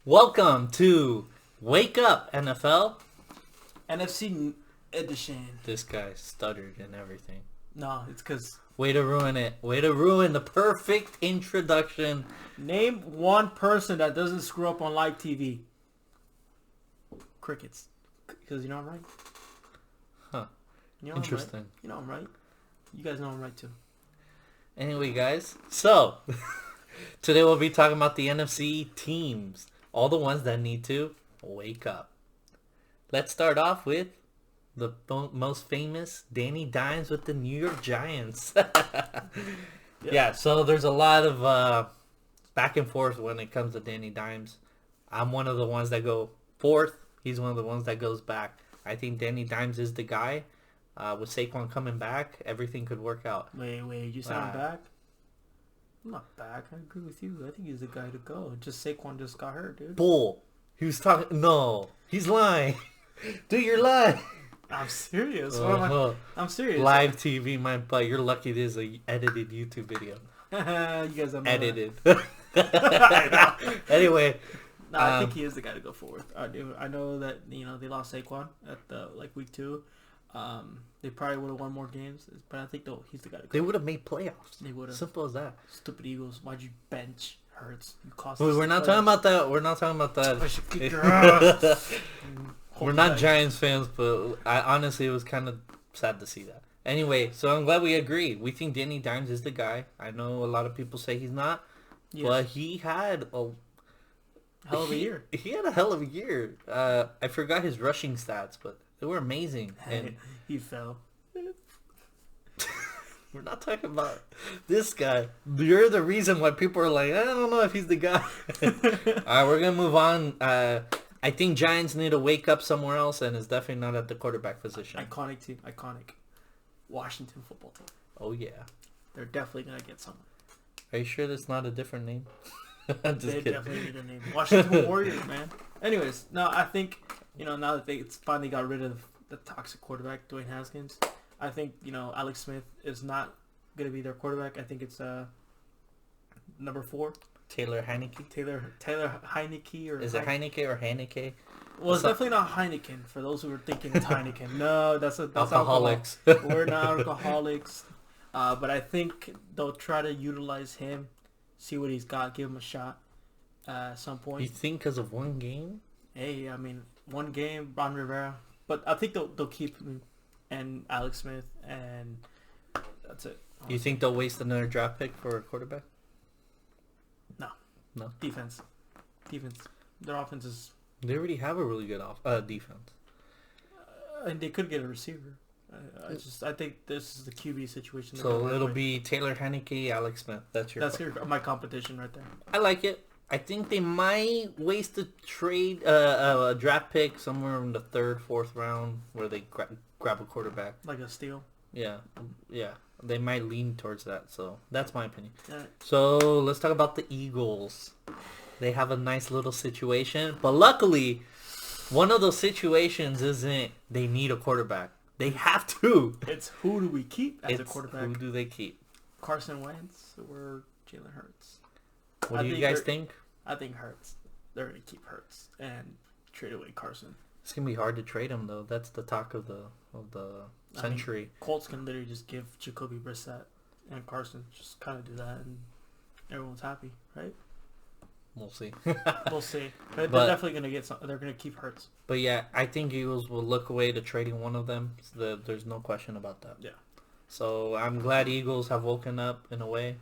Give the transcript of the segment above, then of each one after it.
Welcome to Wake Up NFL. NFC Edition. This guy stuttered and everything. No, it's because... Way to ruin it. Way to ruin the perfect introduction. Name one person that doesn't screw up on live TV. Crickets. Because you know I'm right. Huh. You know Interesting. I'm right. You know I'm right. You guys know I'm right too. Anyway, guys. So, today we'll be talking about the NFC teams. All the ones that need to wake up. Let's start off with the most famous Danny Dimes with the New York Giants. Yeah, so there's a lot of back and forth when it comes to Danny Dimes. I'm one of the ones that go forth. He's one of the ones that goes back. I think Danny Dimes is the guy. With Saquon coming back, everything could work out. Wait, you sound back? I'm not back. I agree with you. I think he's the guy to go. Just Saquon just got hurt, dude. Bull. He was talking. No, he's lying. Dude, you're lying. I'm serious. I'm serious. Live TV, my butt. You're lucky this is a edited YouTube video. You guys don't know Edited. I know. Anyway. No, I think he is the guy to go forward. I know that they lost Saquon at the week 2. They probably would have won more games, but I think he's the guy to go. They would have made playoffs. They would have. Simple as that. Stupid Eagles. Why'd you bench Hurts? You cost. We're not talking about that. We're not talking about that. I should kick your ass. We're not Giants fans, but honestly, it was kind of sad to see that. Anyway, so I'm glad we agree. We think Danny Dimes is the guy. I know a lot of people say he's not, but he had a hell of a year. He had a hell of a year. I forgot his rushing stats, but they were amazing. And he fell. we're not talking about this guy. You're the reason why people are like, I don't know if he's the guy. All right, we're going to move on. I think Giants need to wake up somewhere else, and it's definitely not at the quarterback position. Iconic team. Iconic. Washington football team. Oh, yeah. They're definitely going to get someone. Are you sure that's not a different name? They definitely need a name. Washington Warriors, man. Anyways, no, I think, now that they finally got rid of the toxic quarterback, Dwayne Haskins, I think, Alex Smith is not going to be their quarterback. I think it's number 4. Taylor Heineke? Taylor Heineke. Or is it Heineke or Heineke? Well, it's definitely not Heineken, for those who are thinking it's Heineken. No, that's alcoholics. Alcohol. We're not alcoholics. But I think they'll try to utilize him, see what he's got, give him a shot at some point. You think because of one game? Hey, I mean, one game, Ron Rivera. But I think they'll keep him and Alex Smith, and that's it. Honestly. You think they'll waste another draft pick for a quarterback? No. Defense. Their offense is... They already have a really good defense. And they could get a receiver. I think this is the QB situation. So it'll be Taylor Heineke, Alex Smith. That's my competition right there. I like it. I think they might waste a draft pick somewhere in the 3rd, 4th round where they grab a quarterback. Like a steal? Yeah. They might lean towards that, so that's my opinion. All right. So let's talk about the Eagles. They have a nice little situation, but luckily, one of those situations isn't they need a quarterback. They have to. It's who do we keep as a quarterback? Who do they keep? Carson Wentz or Jalen Hurts? What do you guys think? I think Hurts. They're going to keep Hurts and trade away Carson. It's going to be hard to trade him, though. That's the talk of the century. I mean, Colts can literally just give Jacoby Brissett and Carson. Just kind of do that, and everyone's happy, right? We'll see. We'll see. But they're definitely going to get some. They're going to keep Hurts. But yeah, I think Eagles will look away to trading one of them. There's no question about that. Yeah. So I'm glad Eagles have woken up in a way,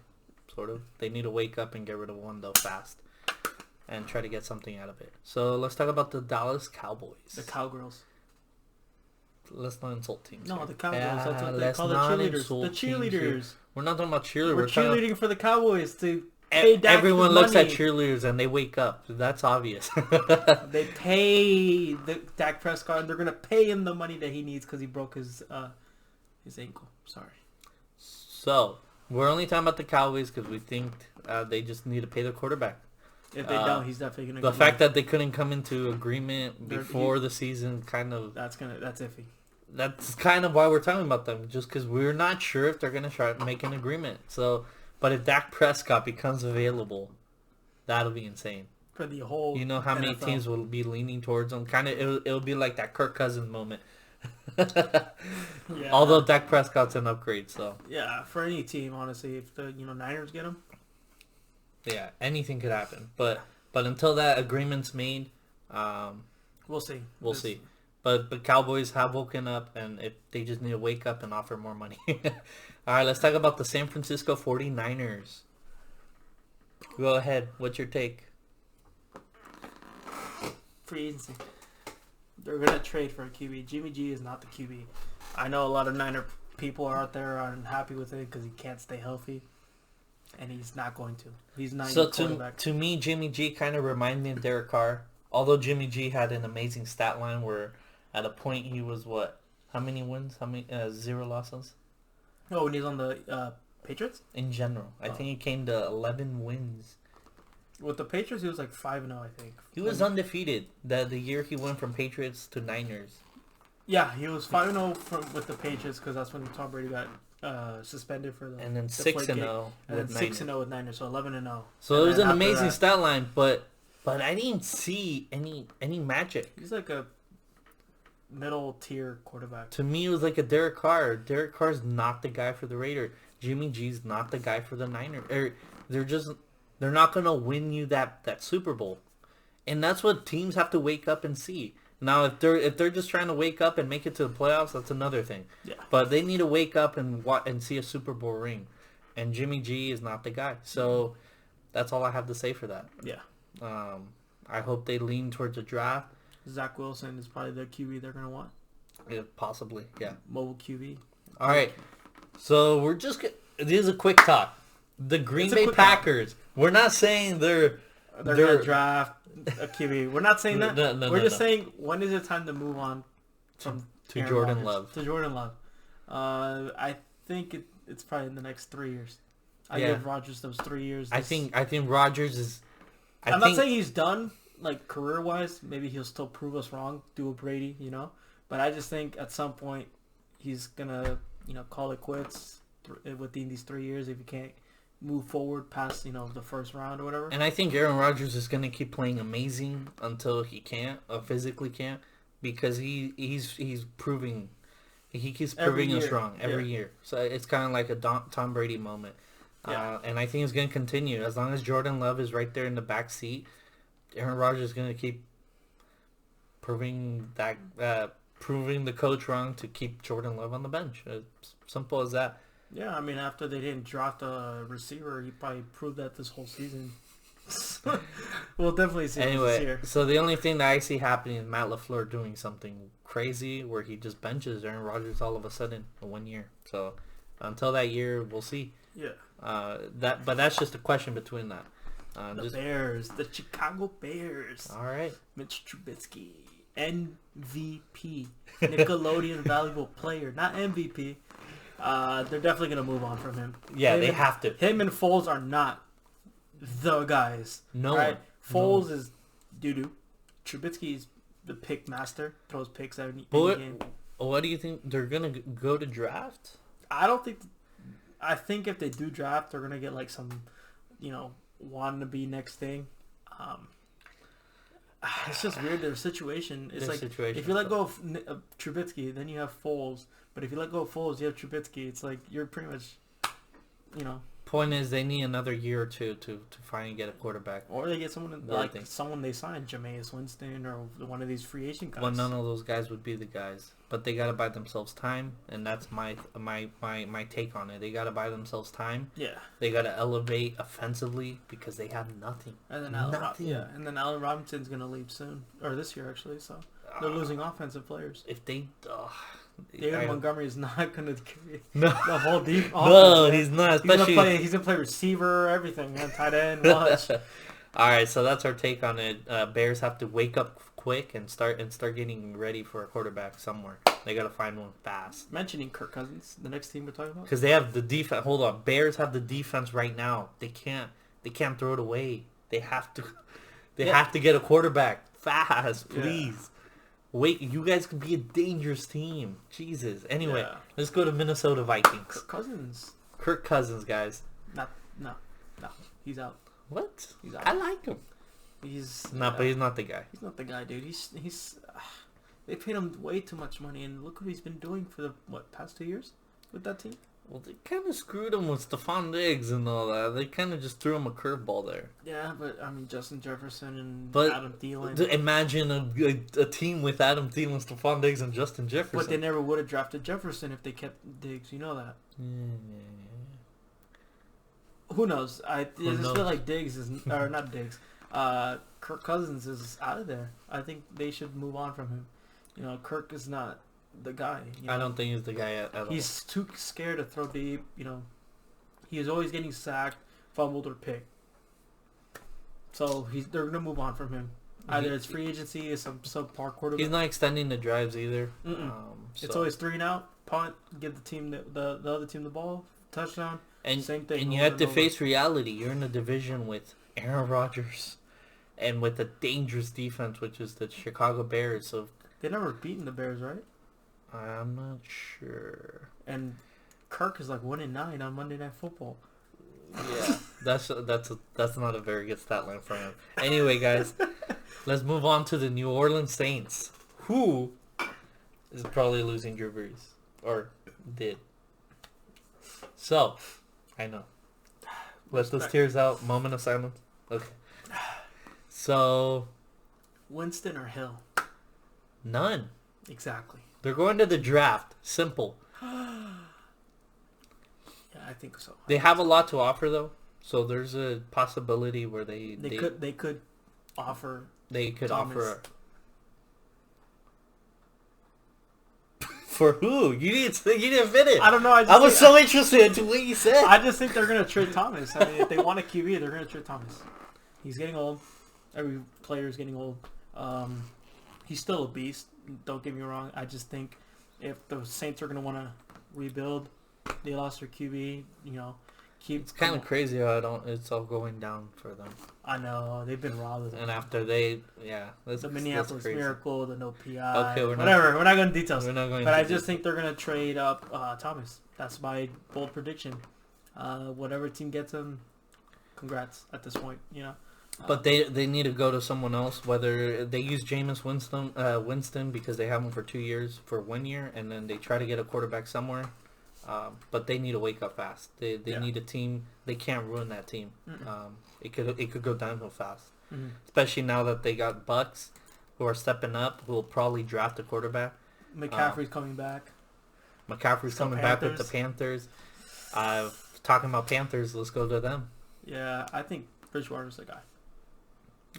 sort of. They need to wake up and get rid of one, though, fast. And try to get something out of it. So let's talk about the Dallas Cowboys. The Cowgirls. Let's not insult teams. No, here. the Cowgirls. That's what they call the cheerleaders. The cheerleaders. We're not talking about cheerleaders. We're cheerleading for the Cowboys to pay Dak everyone the looks at money. cheerleaders and they wake up. That's obvious. They pay Dak Prescott, and they're going to pay him the money that he needs because he broke his ankle. Sorry. So, we're only talking about the Cowboys because we think they just need to pay their quarterback. If they don't, he's definitely going to. The fact that they couldn't come into agreement before the season kind of... That's iffy. That's kind of why we're talking about them, just because we're not sure if they're going to try to make an agreement. So, but if Dak Prescott becomes available, that'll be insane. for the whole. You know how many NFL. teams will be leaning towards him? Kind of, it'll be like that Kirk Cousins moment. Yeah. Although Dak Prescott's an upgrade, so Yeah, for any team, honestly, if the Niners get him, yeah, anything could happen. But until that agreement's made, we'll see. We'll see. But Cowboys have woken up, and if they just need to wake up and offer more money. All right, let's talk about the San Francisco 49ers. Go ahead. What's your take? Free agency. They're gonna trade for a QB. Jimmy G is not the QB. I know a lot of Niner people are out there are unhappy with it because he can't stay healthy, and he's not going to. He's not your quarterback. To me, Jimmy G kind of reminded me of Derek Carr. Although Jimmy G had an amazing stat line where at a point he was what? How many wins? How many 0 losses? Oh, when he's on the Patriots? In general. I think he came to 11 wins. With the Patriots, he was like 5-0, I think. He was undefeated the year he went from Patriots to Niners. Yeah, he was 5-0 with the Patriots because that's when Tom Brady got suspended for the. And then the 6-0 with Niners. 6-0 with Niners, so 11-0. So it was an amazing stat line, but I didn't see any magic. He's like a middle tier quarterback. To me, it was like a Derek Carr. Derek Carr's not the guy for the Raiders. Jimmy G's not the guy for the Niners. They're not gonna win you that Super Bowl, and that's what teams have to wake up and see. Now, if they're just trying to wake up and make it to the playoffs, that's another thing. Yeah. But they need to wake up and see a Super Bowl ring, and Jimmy G is not the guy. So that's all I have to say for that. Yeah. I hope they lean towards a draft. Zach Wilson is probably the QB they're gonna want. Yeah, possibly, yeah. Mobile QB. All right. So we're just this is a quick talk. The Green Bay Packers. We're not saying they're gonna draft a QB. We're not saying that. No, we're just saying when is it time to move on to Jordan Love. To Jordan Love. I think it's probably in the next 3 years. I give Rodgers those 3 years. I think Rodgers is. I'm not saying he's done like career wise. Maybe he'll still prove us wrong. Do a Brady, But I just think at some point he's gonna call it quits within these 3 years if he can't move forward past the first round or whatever. And I think Aaron Rodgers is going to keep playing amazing until he can't or physically can't, because he's proving he keeps proving us wrong every year. So it's kind of like a Tom Brady moment. Yeah. And I think it's going to continue as long as Jordan Love is right there in the back seat. Aaron Rodgers is going to keep proving the coach wrong to keep Jordan Love on the bench. It's simple as that. Yeah, I mean, after they didn't draft a receiver, he probably proved that this whole season. We'll definitely see this year. So the only thing that I see happening is Matt LaFleur doing something crazy where he just benches Aaron Rodgers all of a sudden in 1 year. So until that year, we'll see. Yeah. But that's just a question between that. Bears, the Chicago Bears. All right. Mitch Trubisky, MVP, Nickelodeon Valuable Player, not MVP. They're definitely going to move on from him. Yeah, they have to. Him and Foles are not the guys. No. Right? Foles is doo-doo. Trubisky's the pick master. Throws picks every game. What do you think? They're going to go to draft? I don't think... I think if they do draft, they're going to get like some, wannabe next thing. It's just weird, their situation. It's like, if you let go of Trubisky, then you have Foles. But if you let go of Foles, you have Trubisky. It's like you're pretty much, Point is, they need another year or two to finally get a quarterback. Or they get someone someone they signed, Jameis Winston or one of these free agent guys. Well, none of those guys would be the guys, but they got to buy themselves time, and that's my take on it. They got to buy themselves time. Yeah. They got to elevate offensively because they have nothing. And then Allen Robinson's gonna leave soon, or this year actually. So they're losing offensive players. If they. David Montgomery is not going to carry the whole deep offense. No, he's not. Especially he's going to play receiver, everything, man. Tight end, watch. All right, so that's our take on it. Bears have to wake up quick and start getting ready for a quarterback somewhere. They got to find one fast. Mentioning Kirk Cousins, the next team we're talking about, because they have the defense. Hold on, Bears have the defense right now. They can't throw it away. They have to. They have to get a quarterback fast, please. Yeah. Wait, you guys could be a dangerous team. Jesus. Anyway, let's go to Minnesota Vikings. Kirk Cousins, guys. No. He's out. What? He's out. I like him. But he's not the guy. He's not the guy, dude. They paid him way too much money, and look what he's been doing for the past 2 years with that team. Well, they kind of screwed him with Stephon Diggs and all that. They kind of just threw him a curveball there. Yeah, but I mean Justin Jefferson and Adam Thielen. Imagine a team with Adam Thielen, Stephon Diggs, and Justin Jefferson. But they never would have drafted Jefferson if they kept Diggs. You know that. Who knows? I just feel like Diggs is or not Diggs. Kirk Cousins is out of there. I think they should move on from him. You know, Kirk is not the guy. You know? I don't think he's the guy at all. He's too scared to throw deep. You know, he is always getting sacked, fumbled, or picked. So they're gonna move on from him. Either it's free agency or some subpar quarterback. He's not extending the drives either. It's always 3 and out, punt, give the team the other team the ball, touchdown. And same thing. And you have to face reality. You're in a division with Aaron Rodgers, and with a dangerous defense, which is the Chicago Bears. So they never beaten the Bears, right? I'm not sure. And Kirk is like 1-9 on Monday Night Football. Yeah, that's not a very good stat line for him. Anyway, guys, let's move on to the New Orleans Saints, who is probably losing Drew Brees, or did. So, I know. Let those tears out. Moment of silence. Okay. So, Winston or Hill? None. Exactly. They're going to the draft. Simple. Yeah, I think so. They have a lot to offer, though. So there's a possibility where they could offer. They could Thomas. offer. For who? You didn't finish. I don't know. I was so interested in what you said. I just think they're gonna trade Thomas. I mean, if they want a QB, they're gonna trade Thomas. He's getting old. Every player is getting old. He's still a beast. Don't get me wrong. I just think if the Saints are gonna want to rebuild, they lost their QB. You know, It's kind of crazy how it's all going down for them. I know they've been robbed. And after the Minneapolis Miracle, the no PI. Okay, we're not going to details. We're not going. But I just think they're gonna trade up Thomas. That's my bold prediction. Whatever team gets him, congrats at this point. You know. But they need to go to someone else. Whether they use Jameis Winston because they have him for 2 years, for 1 year, and then they try to get a quarterback somewhere. But they need to wake up fast. They need a team. They can't ruin that team. It could go downhill fast. Especially now that they got Bucks who are stepping up, who will probably draft a quarterback. McCaffrey's coming back. McCaffrey's coming back with the Panthers. Talking about Panthers, let's go to them. Yeah, I think Bridgewater's the guy.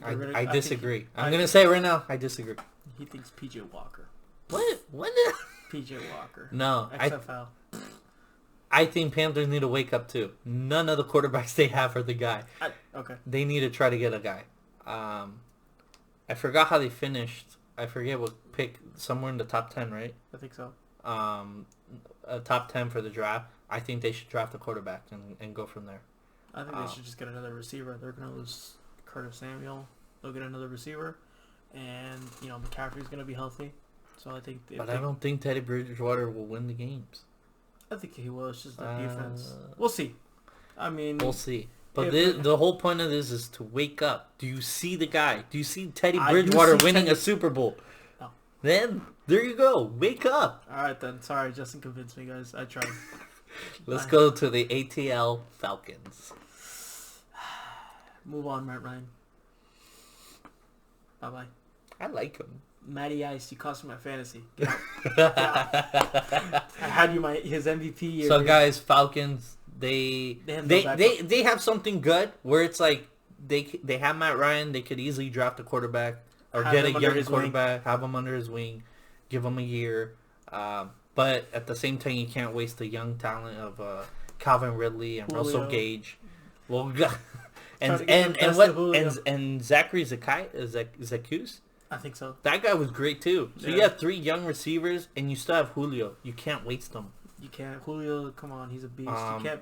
I disagree. I'm going to say right now, I disagree. He thinks P.J. Walker. What? P.J. Walker. No. XFL. I think Panthers need to wake up too. None of the quarterbacks they have are the guy. Okay. They need to try to get a guy. I forgot how they finished. I forget what pick. Somewhere in the top 10, right? I think so. A top 10 for the draft. I think they should draft a quarterback and go from there. I think they should just get another receiver. They're going to lose Curtis Samuel. They'll get another receiver. And, McCaffrey's going to be healthy. So I think... But I don't think Teddy Bridgewater will win the games. I think he will. It's just the defense. We'll see. I mean... We'll see. But the whole point of this is to wake up. Do you see the guy? Do you see Teddy Bridgewater winning a Super Bowl? No. Then, there you go. Wake up. All right, then. Sorry, Justin convinced me, guys. I tried. Let's go to the ATL Falcons. Move on, Matt Ryan. Bye-bye. I like him. Matty Ice, you cost me my fantasy. Get out. Get out. I had his MVP year. So, guys, Falcons, they have something good where it's like they have Matt Ryan. They could easily draft a quarterback or get a young quarterback, have him under his wing, give him a year. But at the same time, you can't waste the young talent of Calvin Ridley and Russell Gage. Well, and Zachary Zacchaeus. I think so. That guy was great too. So you have 3 young receivers, and you still have Julio. You can't waste them. You can't. Julio, come on, he's a beast.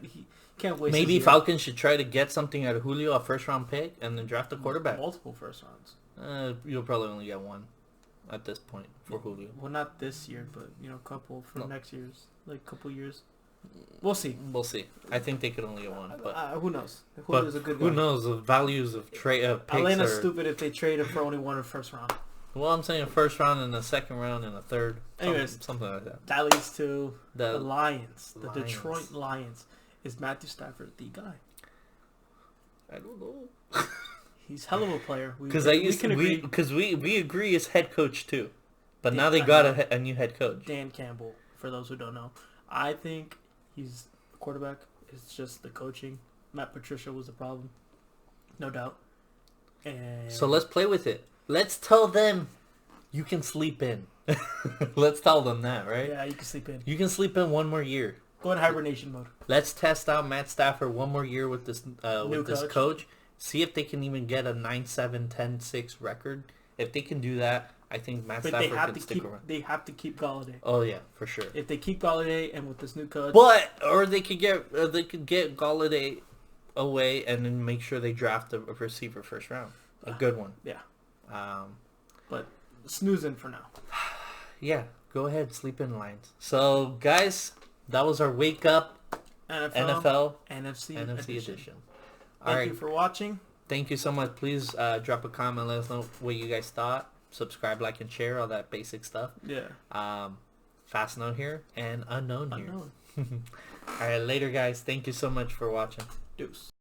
He can't waste. Maybe Falcons should try to get something out of Julio, a first-round pick, and then draft a quarterback. Multiple first rounds. You'll probably only get one at this point for Julio. Well, not this year, but a couple for next year's, couple years. We'll see. We'll see. I think they could only get one, but Who knows? but Julio's a good who guy. knows the values of picks Atlanta's are. stupid if they trade him for only one in the first round. Well, I'm saying a first round and a second round and a third. Anyways, something like that. That leads to The the Lions, the Lions. Detroit Lions. Is Matthew Stafford the guy? I don't know. He's hell of a player. Because we agree as head coach too, but now they got a new head coach. Dan Campbell. For those who don't know, I think he's the quarterback. It's just the coaching. Matt Patricia was the problem, no doubt. And So let's play with it. Let's tell them you can sleep in. Let's tell them that, right? yeah, you can sleep in. You can sleep in one more year. Go in hibernation mode. Let's test out Matt Stafford one more year with this coach. See if they can even get a 9-7, 10-6 record. If they can do that, I think Matt Stafford can stick around. They have to keep Galladay. Oh yeah, for sure. If they keep Galladay and with this new coach, Or they could get Galladay away and then make sure they draft a receiver first round, a good one. Yeah. Um, But snoozing for now. yeah, go ahead, sleep in, Lions. So guys, that was our wake up NFL NFC Edition. Thank you for watching. Thank you so much. Please drop a comment. Let us know what you guys thought. Subscribe, like, and share. All that basic stuff. Yeah. Fast known here and unknown here. Unknown. All right, later, guys. Thank you so much for watching. Deuce.